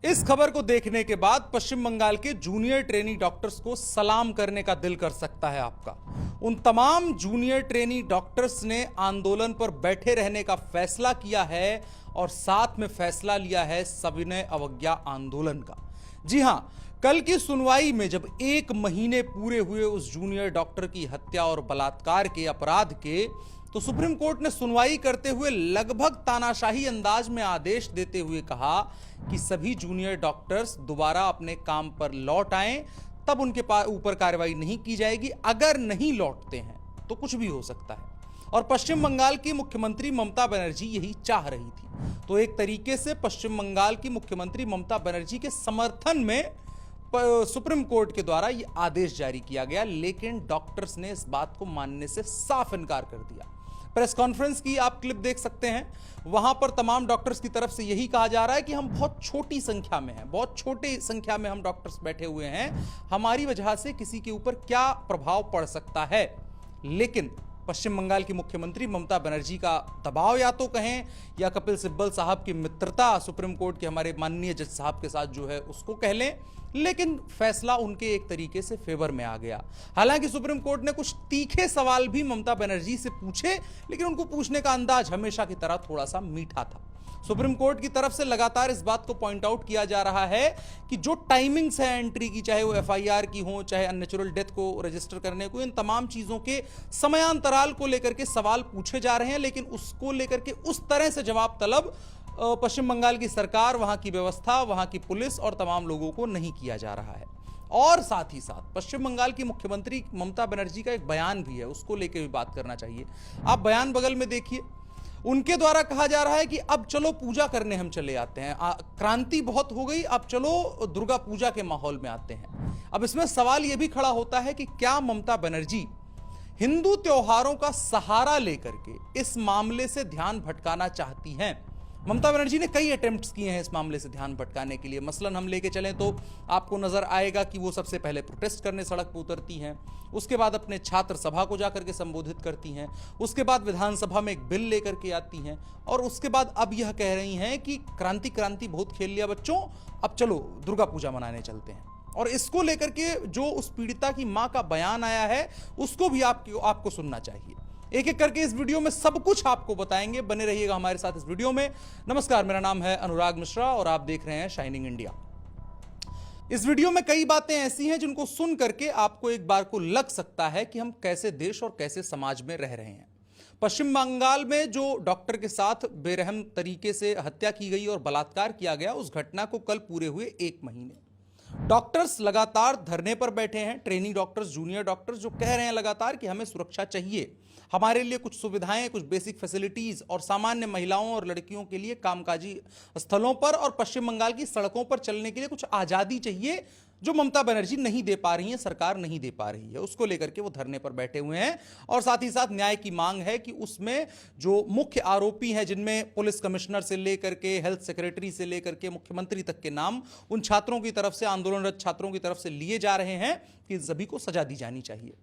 इस खबर को देखने के बाद पश्चिम बंगाल के जूनियर ट्रेनी डॉक्टर्स को सलाम करने का दिल कर सकता है आपका। उन तमाम जूनियर ट्रेनी डॉक्टर्स ने आंदोलन पर बैठे रहने का फैसला किया है और साथ में फैसला लिया है सविनय अवज्ञा आंदोलन का। जी हां, कल की सुनवाई में जब 1 महीने पूरे हुए उस जूनियर डॉक्टर की हत्या और बलात्कार के अपराध के, तो सुप्रीम कोर्ट ने सुनवाई करते हुए लगभग तानाशाही अंदाज में आदेश देते हुए कहा कि सभी जूनियर डॉक्टर्स दोबारा अपने काम पर लौट आएं, तब उनके ऊपर कार्रवाई नहीं की जाएगी। अगर नहीं लौटते हैं तो कुछ भी हो सकता है। और पश्चिम बंगाल की मुख्यमंत्री ममता बनर्जी यही चाह रही थी। तो एक तरीके से पश्चिम बंगाल की मुख्यमंत्री ममता बनर्जी के समर्थन में सुप्रीम कोर्ट के द्वारा यह आदेश जारी किया गया, लेकिन डॉक्टर्स ने इस बात को मानने से साफ इनकार कर दिया। प्रेस कॉन्फ्रेंस की आप क्लिप देख सकते हैं। वहां पर तमाम डॉक्टर्स की तरफ से यही कहा जा रहा है कि हम बहुत छोटी संख्या में हैं, बहुत छोटी संख्या में हम डॉक्टर्स बैठे हुए हैं, हमारी वजह से किसी के ऊपर क्या प्रभाव पड़ सकता है। लेकिन पश्चिम बंगाल की मुख्यमंत्री ममता बनर्जी का दबाव या तो कहें या कपिल सिब्बल साहब की मित्रता सुप्रीम कोर्ट के हमारे माननीय जज साहब के साथ जो है उसको कह लें, लेकिन फैसला उनके एक तरीके से फेवर में आ गया। हालांकि सुप्रीम कोर्ट ने कुछ तीखे सवाल भी ममता बनर्जी से पूछे, लेकिन उनको पूछने का अंदाज हमेशा की तरह थोड़ा सा मीठा था। सुप्रीम कोर्ट की तरफ से लगातार इस बात को पॉइंट आउट किया जा रहा है कि जो टाइमिंग्स है एंट्री की, चाहे वो एफआईआर की हो, चाहे अननेचुरल डेथ को रजिस्टर करने को, इन तमाम चीजों के समयांतराल को लेकर के सवाल पूछे जा रहे हैं, लेकिन उसको लेकर के उस तरह से जवाब तलब पश्चिम बंगाल की सरकार, वहां की व्यवस्था, वहां की पुलिस और तमाम लोगों को नहीं किया जा रहा है। और साथ ही साथ पश्चिम बंगाल की मुख्यमंत्री ममता बनर्जी का एक बयान भी है, उसको लेकर भी बात करना चाहिए। आप बयान बगल में देखिए। उनके द्वारा कहा जा रहा है कि अब चलो पूजा करने हम चले आते हैं, क्रांति बहुत हो गई, अब चलो दुर्गा पूजा के माहौल में आते हैं। अब इसमें सवाल यह भी खड़ा होता है कि क्या ममता बनर्जी हिंदू त्योहारों का सहारा लेकर के इस मामले से ध्यान भटकाना चाहती हैं। ममता बनर्जी ने कई अटेम्प्ट्स किए हैं इस मामले से ध्यान भटकाने के लिए। मसलन हम लेके चलें तो आपको नजर आएगा कि वो सबसे पहले प्रोटेस्ट करने सड़क पर उतरती हैं, उसके बाद अपने छात्र सभा को जाकर के संबोधित करती हैं, उसके बाद विधानसभा में एक बिल लेकर के आती हैं, और उसके बाद अब यह कह रही हैं कि क्रांति क्रांति बहुत खेल लिया बच्चों, अब चलो दुर्गा पूजा मनाने चलते हैं। और इसको लेकर के जो उस पीड़िता की मां का बयान आया है उसको भी आपको सुनना चाहिए। एक एक करके इस वीडियो में सब कुछ आपको बताएंगे, बने रहिएगा हमारे साथ इस वीडियो में। नमस्कार, मेरा नाम है अनुराग मिश्रा और आप देख रहे हैं शाइनिंग इंडिया। इस वीडियो में कई बातें ऐसी हैं जिनको सुन करके आपको एक बार को लग सकता है कि हम कैसे देश और कैसे समाज में रह रहे हैं। पश्चिम बंगाल में जो डॉक्टर के साथ बेरहम तरीके से हत्या की गई और बलात्कार किया गया, उस घटना को कल पूरे हुए 1 महीने। डॉक्टर्स लगातार धरने पर बैठे हैं, ट्रेनिंग डॉक्टर्स, जूनियर डॉक्टर्स, जो कह रहे हैं लगातार कि हमें सुरक्षा चाहिए, हमारे लिए कुछ सुविधाएं, कुछ बेसिक फैसिलिटीज और सामान्य महिलाओं और लड़कियों के लिए कामकाजी स्थलों पर और पश्चिम बंगाल की सड़कों पर चलने के लिए कुछ आजादी चाहिए, जो ममता बनर्जी नहीं दे पा रही है, सरकार नहीं दे पा रही है। उसको लेकर के वो धरने पर बैठे हुए हैं और साथ ही साथ न्याय की मांग है कि उसमें जो मुख्य आरोपी हैं, जिनमें पुलिस कमिश्नर से लेकर के हेल्थ सेक्रेटरी से लेकर के मुख्यमंत्री तक के नाम उन छात्रों की तरफ से, आंदोलनरत छात्रों की तरफ से लिए जा रहे हैं, कि सभी को सजा दी जानी चाहिए।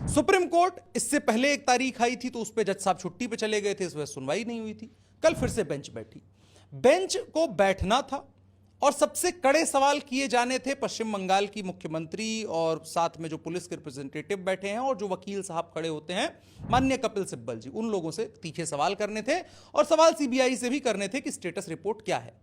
सुप्रीम कोर्ट इससे पहले एक तारीख आई थी तो उस पर जज साहब छुट्टी पे चले गए थे, इस वजह सुनवाई नहीं हुई थी। कल फिर से बेंच बैठी। बेंच को बैठना था और सबसे कड़े सवाल किए जाने थे पश्चिम बंगाल की मुख्यमंत्री और साथ में जो पुलिस के रिप्रेजेंटेटिव बैठे हैं और जो वकील साहब खड़े होते हैं, माननीय कपिल सिब्बल जी, उन लोगों से तीखे सवाल करने थे और सवाल सीबीआई से भी करने थे कि स्टेटस रिपोर्ट क्या है।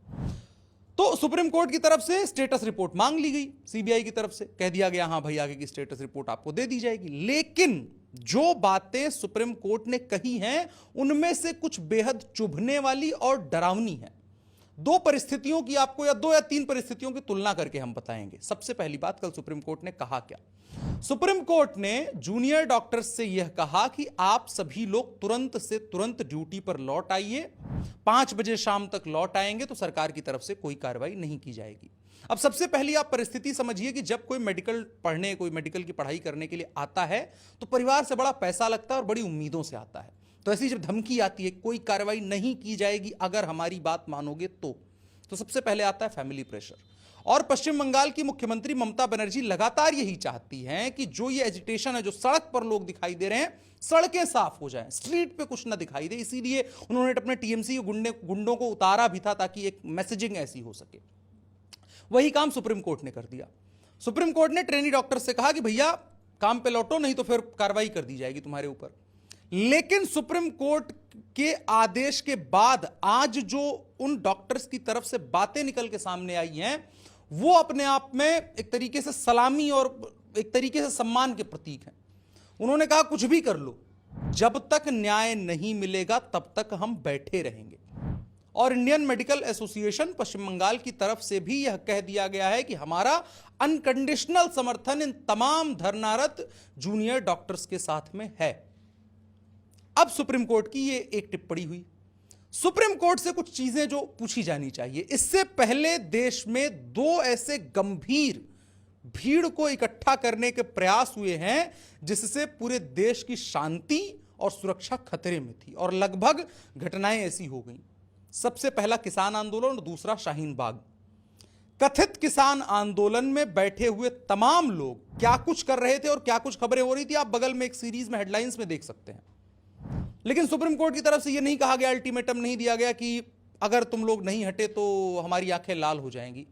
तो सुप्रीम कोर्ट की तरफ से स्टेटस रिपोर्ट मांग ली गई, सीबीआई की तरफ से कह दिया गया हां भाई आगे की स्टेटस रिपोर्ट आपको दे दी जाएगी। लेकिन जो बातें सुप्रीम कोर्ट ने कही हैं उनमें से कुछ बेहद चुभने वाली और डरावनी है। 2 परिस्थितियों की आपको, या 2 या 3 परिस्थितियों की तुलना करके हम बताएंगे। सबसे पहली बात, कल सुप्रीम कोर्ट ने कहा क्या? सुप्रीम कोर्ट ने जूनियर डॉक्टर्स से यह कहा कि आप सभी लोग तुरंत से तुरंत ड्यूटी पर लौट आइए, 5 बजे शाम तक लौट आएंगे तो सरकार की तरफ से कोई कार्रवाई नहीं की जाएगी। अब सबसे पहली आप परिस्थिति समझिए कि जब कोई मेडिकल पढ़ने, कोई मेडिकल की पढ़ाई करने के लिए आता है तो परिवार से बड़ा पैसा लगता है और बड़ी उम्मीदों से आता है। तो ऐसी जब धमकी आती है कोई कार्रवाई नहीं की जाएगी अगर हमारी बात मानोगे तो सबसे पहले आता है फैमिली प्रेशर। और पश्चिम बंगाल की मुख्यमंत्री ममता बनर्जी लगातार यही चाहती हैं कि जो ये एजिटेशन है, जो सड़क पर लोग दिखाई दे रहे हैं, सड़कें साफ हो जाएं, स्ट्रीट पे कुछ ना दिखाई दे। इसीलिए उन्होंने अपने टीएमसी गुंडों को उतारा भी था ताकि एक मैसेजिंग ऐसी हो सके। वही काम सुप्रीम कोर्ट ने कर दिया। सुप्रीम कोर्ट ने ट्रेनी डॉक्टर से कहा कि भैया काम पे लौटो, नहीं तो फिर कार्रवाई कर दी जाएगी तुम्हारे ऊपर। लेकिन सुप्रीम कोर्ट के आदेश के बाद आज जो उन डॉक्टर्स की तरफ से बातें निकल के सामने आई हैं, वो अपने आप में एक तरीके से सलामी और एक तरीके से सम्मान के प्रतीक हैं। उन्होंने कहा कुछ भी कर लो, जब तक न्याय नहीं मिलेगा तब तक हम बैठे रहेंगे। और इंडियन मेडिकल एसोसिएशन पश्चिम बंगाल की तरफ से भी यह कह दिया गया है कि हमारा अनकंडीशनल समर्थन इन तमाम धरनारत जूनियर डॉक्टर्स के साथ में है। अब सुप्रीम कोर्ट की ये एक टिप्पणी हुई। सुप्रीम कोर्ट से कुछ चीजें जो पूछी जानी चाहिए। इससे पहले देश में 2 ऐसे गंभीर भीड़ को इकट्ठा करने के प्रयास हुए हैं जिससे पूरे देश की शांति और सुरक्षा खतरे में थी और लगभग घटनाएं ऐसी हो गई। सबसे पहला किसान आंदोलन और दूसरा शाहीन बाग। कथित किसान आंदोलन में बैठे हुए तमाम लोग क्या कुछ कर रहे थे और क्या कुछ खबरें हो रही थी, आप बगल में एक सीरीज में हेडलाइंस में देख सकते हैं। लेकिन सुप्रीम कोर्ट की तरफ से यह नहीं कहा गया, अल्टीमेटम नहीं दिया गया कि अगर तुम लोग नहीं हटे तो हमारी आंखें लाल हो जाएंगी।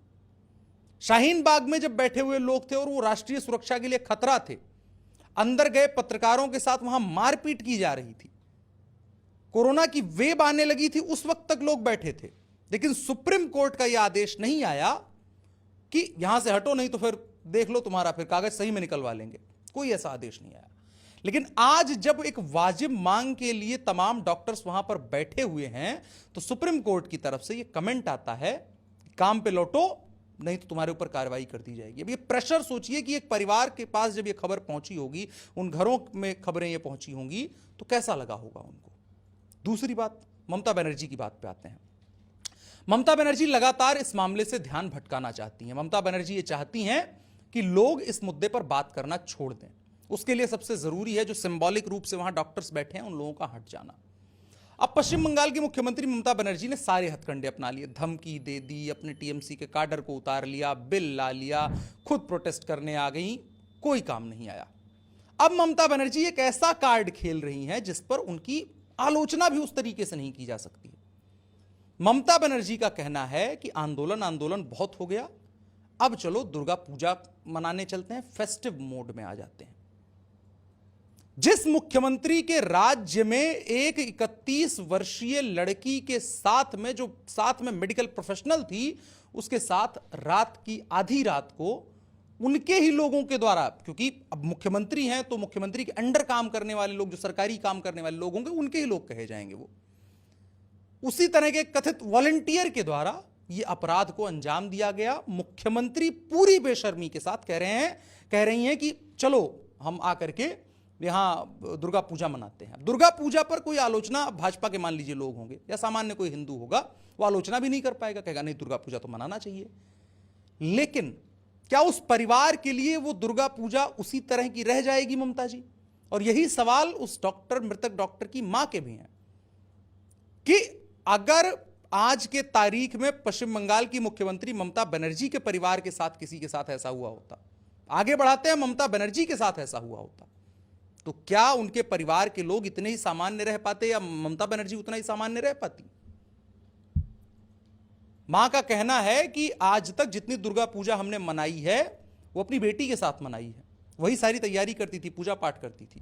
शाहीन बाग में जब बैठे हुए लोग थे और वो राष्ट्रीय सुरक्षा के लिए खतरा थे, अंदर गए पत्रकारों के साथ वहां मारपीट की जा रही थी, कोरोना की वेव आने लगी थी, उस वक्त तक लोग बैठे थे। लेकिन सुप्रीम कोर्ट का यह आदेश नहीं आया कि यहां से हटो, नहीं तो फिर देख लो तुम्हारा फिर कागज सही में निकलवा लेंगे। कोई ऐसा आदेश नहीं आया। लेकिन आज जब एक वाजिब मांग के लिए तमाम डॉक्टर्स वहां पर बैठे हुए हैं, तो सुप्रीम कोर्ट की तरफ से यह कमेंट आता है काम पे लौटो, नहीं तो तुम्हारे ऊपर कार्रवाई कर दी जाएगी। अब ये प्रेशर सोचिए कि एक परिवार के पास जब ये खबर पहुंची होगी, उन घरों में खबरें ये पहुंची होंगी, तो कैसा लगा होगा उनको। दूसरी बात, ममता बनर्जी की बात पे आते हैं। ममता बनर्जी लगातार इस मामले से ध्यान भटकाना चाहती हैं। ममता बनर्जी ये चाहती हैं कि लोग इस मुद्दे पर बात करना छोड़ दें। उसके लिए सबसे जरूरी है जो सिंबॉलिक रूप से वहां डॉक्टर्स बैठे हैं उन लोगों का हट जाना। अब पश्चिम बंगाल की मुख्यमंत्री ममता बनर्जी ने सारे हथकंडे अपना लिए। धमकी दे दी, अपने टीएमसी के काडर को उतार लिया, बिल ला लिया, खुद प्रोटेस्ट करने आ गई, कोई काम नहीं आया। अब ममता बनर्जी एक ऐसा कार्ड खेल रही हैं जिस पर उनकी आलोचना भी उस तरीके से नहीं की जा सकती। ममता बनर्जी का कहना है कि आंदोलन बहुत हो गया, अब चलो दुर्गा पूजा मनाने चलते हैं, फेस्टिव मोड में आ जाते हैं। जिस मुख्यमंत्री के राज्य में एक 31 वर्षीय लड़की के साथ में, जो साथ में मेडिकल प्रोफेशनल थी, उसके साथ रात की आधी रात को उनके ही लोगों के द्वारा, क्योंकि अब मुख्यमंत्री हैं तो मुख्यमंत्री के अंडर काम करने वाले लोग, जो सरकारी काम करने वाले लोग होंगे, उनके ही लोग कहे जाएंगे, वो उसी तरह के कथित वॉलंटियर के द्वारा यह अपराध को अंजाम दिया गया। मुख्यमंत्री पूरी बेशर्मी के साथ कह रही हैं कि चलो हम आकर के यहां दुर्गा पूजा मनाते हैं। दुर्गा पूजा पर कोई आलोचना भाजपा के मान लीजिए लोग होंगे या सामान्य कोई हिंदू होगा, वो आलोचना भी नहीं कर पाएगा, कहेगा नहीं दुर्गा पूजा तो मनाना चाहिए। लेकिन क्या उस परिवार के लिए वो दुर्गा पूजा उसी तरह की रह जाएगी ममता जी? और यही सवाल उस मृतक डॉक्टर की मां के भी हैं कि अगर आज के तारीख में पश्चिम बंगाल की मुख्यमंत्री ममता बनर्जी के परिवार के साथ किसी के साथ ऐसा हुआ होता, आगे बढ़ाते हैं, ममता बनर्जी के साथ ऐसा हुआ होता, तो क्या उनके परिवार के लोग इतने ही सामान्य रह पाते या ममता बनर्जी उतना ही सामान्य रह पाती? मां का कहना है कि आज तक जितनी दुर्गा पूजा हमने मनाई है वो अपनी बेटी के साथ मनाई है, वही सारी तैयारी करती थी, पूजा पाठ करती थी।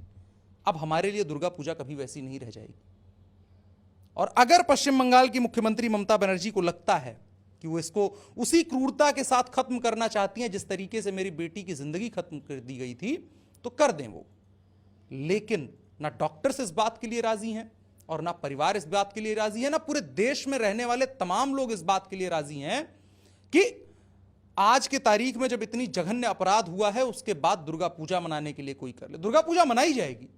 अब हमारे लिए दुर्गा पूजा कभी वैसी नहीं रह जाएगी। और अगर पश्चिम बंगाल की मुख्यमंत्री ममता बनर्जी को लगता है कि वो इसको उसी क्रूरता के साथ खत्म करना चाहती हैं जिस तरीके से मेरी बेटी की जिंदगी खत्म कर दी गई थी, तो कर दें वो। लेकिन ना डॉक्टर्स इस बात के लिए राजी हैं और ना परिवार इस बात के लिए राजी है, ना पूरे देश में रहने वाले तमाम लोग इस बात के लिए राजी हैं कि आज के तारीख में जब इतनी जघन्य अपराध हुआ है उसके बाद दुर्गा पूजा मनाने के लिए कोई कर ले। दुर्गा पूजा मनाई जाएगी,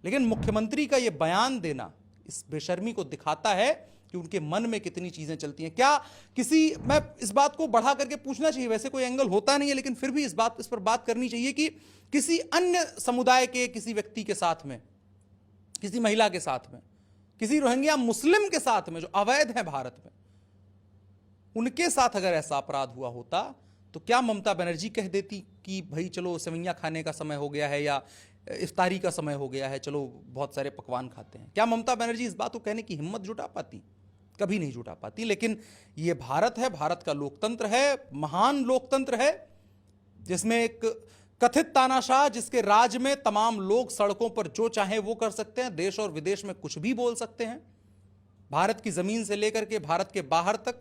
लेकिन मुख्यमंत्री का यह बयान देना इस बेशर्मी को दिखाता है कि उनके मन में कितनी चीजें चलती हैं। क्या मैं इस बात को बढ़ा करके पूछना चाहिए, वैसे कोई एंगल होता नहीं है, लेकिन फिर भी इस पर बात करनी चाहिए कि किसी अन्य समुदाय के किसी व्यक्ति के साथ में, किसी महिला के साथ में, किसी रोहिंग्या मुस्लिम के साथ में जो अवैध है भारत में, उनके साथ अगर ऐसा अपराध हुआ होता तो क्या ममता बनर्जी कह देती कि भाई चलो सेवैयां खाने का समय हो गया है या इफ्तारी का समय हो गया है, चलो बहुत सारे पकवान खाते हैं? क्या ममता बनर्जी इस बात को कहने की हिम्मत जुटा पाती? कभी नहीं जुटा पाती। लेकिन ये भारत है, भारत का लोकतंत्र है, महान लोकतंत्र है, जिसमें एक कथित तानाशाह, जिसके राज में तमाम लोग सड़कों पर जो चाहे वो कर सकते हैं, देश और विदेश में कुछ भी बोल सकते हैं, भारत की जमीन से लेकर के भारत के बाहर तक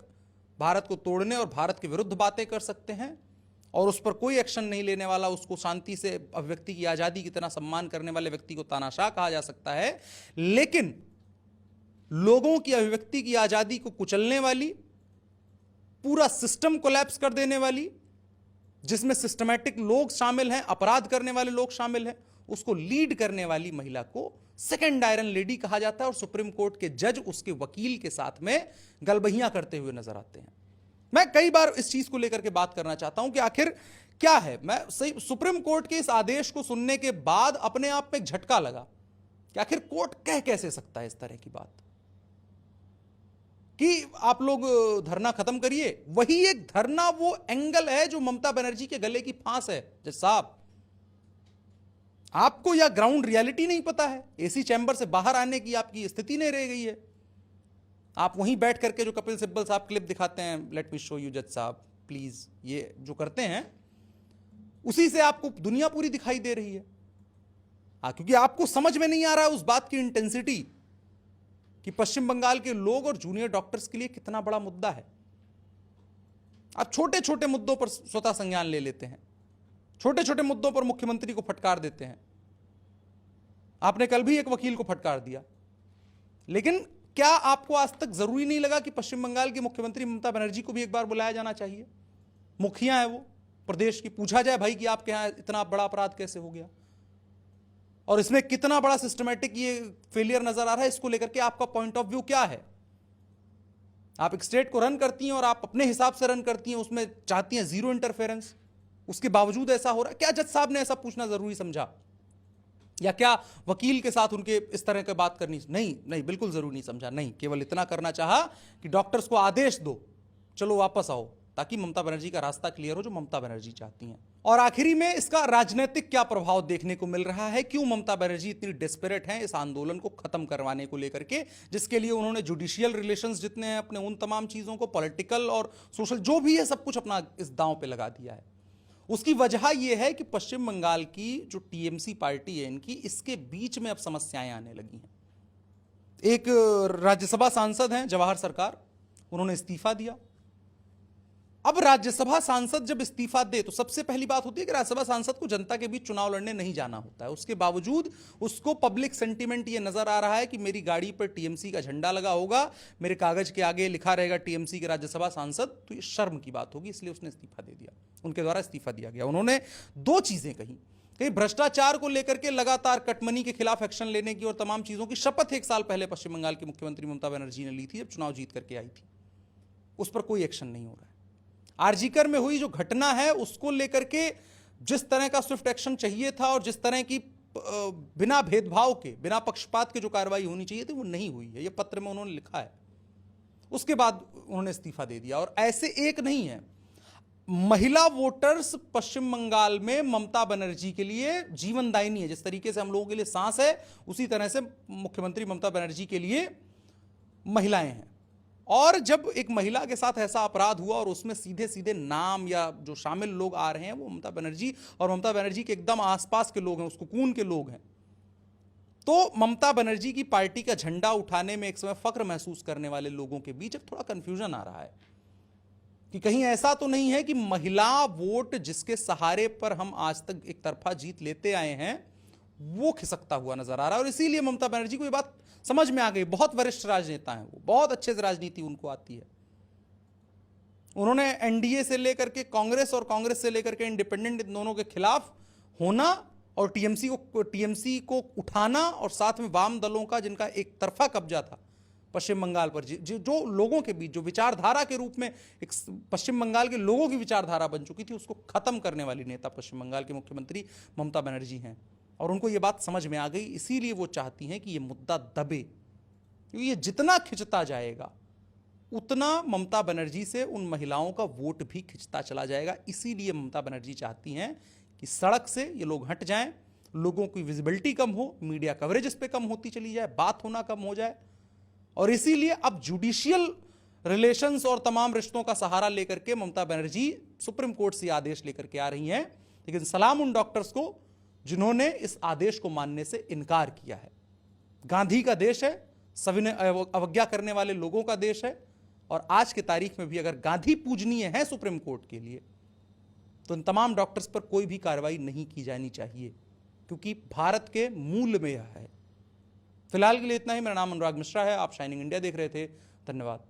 भारत को तोड़ने और भारत के विरुद्ध बातें कर सकते हैं, और उस पर कोई एक्शन नहीं लेने वाला, उसको शांति से अभिव्यक्ति की आजादी की तरह सम्मान करने वाले व्यक्ति को तानाशाह कहा जा सकता है। लेकिन लोगों की अभिव्यक्ति की आजादी को कुचलने वाली, पूरा सिस्टम कोलैप्स कर देने वाली, जिसमें सिस्टमैटिक लोग शामिल हैं, अपराध करने वाले लोग शामिल हैं, उसको लीड करने वाली महिला को सेकंड आयरन लेडी कहा जाता है। और सुप्रीम कोर्ट के जज उसके वकील के साथ में गलबहियां करते हुए नजर आते हैं। मैं कई बार इस चीज को लेकर के बात करना चाहता हूं कि आखिर क्या है। मैं सही सुप्रीम कोर्ट के इस आदेश को सुनने के बाद अपने आप में एक झटका लगा कि आखिर कोर्ट कह कैसे सकता है इस तरह की बात कि आप लोग धरना खत्म करिए। वही एक धरना, वो एंगल है जो ममता बनर्जी के गले की फांस है। जज साहब, आपको या ग्राउंड रियलिटी नहीं पता है, एसी चैंबर से बाहर आने की आपकी स्थिति नहीं रह गई है। आप वहीं बैठ करके जो कपिल सिब्बल साहब क्लिप दिखाते हैं, लेट मी शो यू जज साहब प्लीज, ये जो करते हैं उसी से आपको दुनिया पूरी दिखाई दे रही है। क्योंकि आपको समझ में नहीं आ रहा है उस बात की इंटेंसिटी कि पश्चिम बंगाल के लोग और जूनियर डॉक्टर्स के लिए कितना बड़ा मुद्दा है। आप छोटे छोटे मुद्दों पर स्वतः संज्ञान ले लेते हैं, छोटे छोटे मुद्दों पर मुख्यमंत्री को फटकार देते हैं। आपने कल भी एक वकील को फटकार दिया। लेकिन क्या आपको आज तक जरूरी नहीं लगा कि पश्चिम बंगाल की मुख्यमंत्री ममता बनर्जी को भी एक बार बुलाया जाना चाहिए? मुखिया है वो प्रदेश की, पूछा जाए भाई कि आपके यहां इतना बड़ा अपराध कैसे हो गया और इसमें कितना बड़ा सिस्टमैटिक ये फेलियर नजर आ रहा है, इसको लेकर के आपका पॉइंट ऑफ व्यू क्या है? आप एक स्टेट को रन करती हैं और आप अपने हिसाब से रन करती हैं, उसमें चाहती हैं जीरो इंटरफेरेंस, उसके बावजूद ऐसा हो रहा है। क्या जज साहब ने ऐसा पूछना जरूरी समझा? या क्या वकील के साथ उनके इस तरह की बात करनी? नहीं, बिल्कुल जरूरी नहीं समझा। नहीं, केवल इतना करना चाहा कि डॉक्टर्स को आदेश दो, चलो वापस आओ, ताकि ममता बनर्जी का रास्ता क्लियर हो जो ममता बनर्जी चाहती हैं। और आखिरी में इसका राजनीतिक क्या प्रभाव देखने को मिल रहा है? क्यों ममता बनर्जी इतनी डेस्परेट हैं इस आंदोलन को खत्म करवाने को लेकर के, जिसके लिए उन्होंने जुडिशियल रिलेशंस जितने हैं अपने, उन तमाम चीजों को, पॉलिटिकल और सोशल जो भी है, सब कुछ अपना इस दांव पे लगा दिया है। उसकी वजह यह है कि पश्चिम बंगाल की जो टीएमसी पार्टी है इनकी, इसके बीच में अब समस्याएं आने लगी हैं। एक राज्यसभा सांसद हैं जवाहर सरकार, उन्होंने इस्तीफा दिया। अब राज्यसभा सांसद जब इस्तीफा दे तो सबसे पहली बात होती है कि राज्यसभा सांसद को जनता के बीच चुनाव लड़ने नहीं जाना होता है। उसके बावजूद उसको पब्लिक सेंटीमेंट ये नजर आ रहा है कि मेरी गाड़ी पर टीएमसी का झंडा लगा होगा, मेरे कागज के आगे लिखा रहेगा टीएमसी के राज्यसभा सांसद, तो ये शर्म की बात होगी, इसलिए उसने इस्तीफा दे दिया, उनके द्वारा इस्तीफा दिया गया। उन्होंने दो चीजें कही भ्रष्टाचार को लेकर के लगातार कटमनी के खिलाफ एक्शन लेने की और तमाम चीजों की शपथ 1 साल पहले पश्चिम बंगाल की मुख्यमंत्री ममता बनर्जी ने ली थी जब चुनाव जीत करके आई थी, उस पर कोई एक्शन नहीं हो रहा है। आरजीकर में हुई जो घटना है उसको लेकर के जिस तरह का स्विफ्ट एक्शन चाहिए था और जिस तरह की बिना भेदभाव के, बिना पक्षपात के जो कार्रवाई होनी चाहिए थी, वो नहीं हुई है। ये पत्र में उन्होंने लिखा है। उसके बाद उन्होंने इस्तीफा दे दिया। और ऐसे एक नहीं है, महिला वोटर्स पश्चिम बंगाल में ममता बनर्जी के लिए जीवनदायिनी है। जिस तरीके से हम लोगों के लिए सांस है, उसी तरह से मुख्यमंत्री ममता बनर्जी के लिए महिलाएं हैं। और जब एक महिला के साथ ऐसा अपराध हुआ और उसमें सीधे सीधे नाम या जो शामिल लोग आ रहे हैं वो ममता बनर्जी और ममता बनर्जी के एकदम आसपास के लोग हैं, उसको कून के लोग हैं, तो ममता बनर्जी की पार्टी का झंडा उठाने में एक समय फक्र महसूस करने वाले लोगों के बीच अब थोड़ा कंफ्यूजन आ रहा है कि कहीं ऐसा तो नहीं है कि महिला वोट जिसके सहारे पर हम आज तक एक तरफा जीत लेते आए हैं वो खिसकता हुआ नजर आ रहा है। और इसीलिए ममता बनर्जी को ये बात समझ में आ गई। बहुत वरिष्ठ राजनेता हैं वो, बहुत अच्छे से राजनीति उनको आती है। उन्होंने एनडीए से लेकर के कांग्रेस और कांग्रेस से लेकर के इंडिपेंडेंट, इन दोनों के खिलाफ होना और टीएमसी को उठाना और साथ में वाम दलों का जिनका एक तरफा कब्जा था पश्चिम बंगाल पर, जो लोगों के बीच जो विचारधारा के रूप में एक पश्चिम बंगाल के लोगों की विचारधारा बन चुकी थी, उसको खत्म करने वाली नेता पश्चिम बंगाल के मुख्यमंत्री ममता बनर्जी हैं। और उनको ये बात समझ में आ गई, इसीलिए वो चाहती हैं कि ये मुद्दा दबे, क्योंकि ये जितना खिंचता जाएगा उतना ममता बनर्जी से उन महिलाओं का वोट भी खिंचता चला जाएगा। इसीलिए ममता बनर्जी चाहती हैं कि सड़क से ये लोग हट जाएं, लोगों की विजिबिलिटी कम हो, मीडिया कवरेज इस पे कम होती चली जाए, बात होना कम हो जाए, और इसीलिए अब जुडिशियल रिलेशंस और तमाम रिश्तों का सहारा लेकर के ममता बनर्जी सुप्रीम कोर्ट से आदेश लेकर के आ रही हैं। लेकिन सलाम उन डॉक्टर्स को जिन्होंने इस आदेश को मानने से इनकार किया है। गांधी का देश है, सविनय अवज्ञा करने वाले लोगों का देश है, और आज की तारीख में भी अगर गांधी पूजनीय है सुप्रीम कोर्ट के लिए, तो इन तमाम डॉक्टर्स पर कोई भी कार्रवाई नहीं की जानी चाहिए, क्योंकि भारत के मूल में यह है। फिलहाल के लिए इतना ही। मेरा नाम अनुराग मिश्रा है, आप शाइनिंग इंडिया देख रहे थे। धन्यवाद।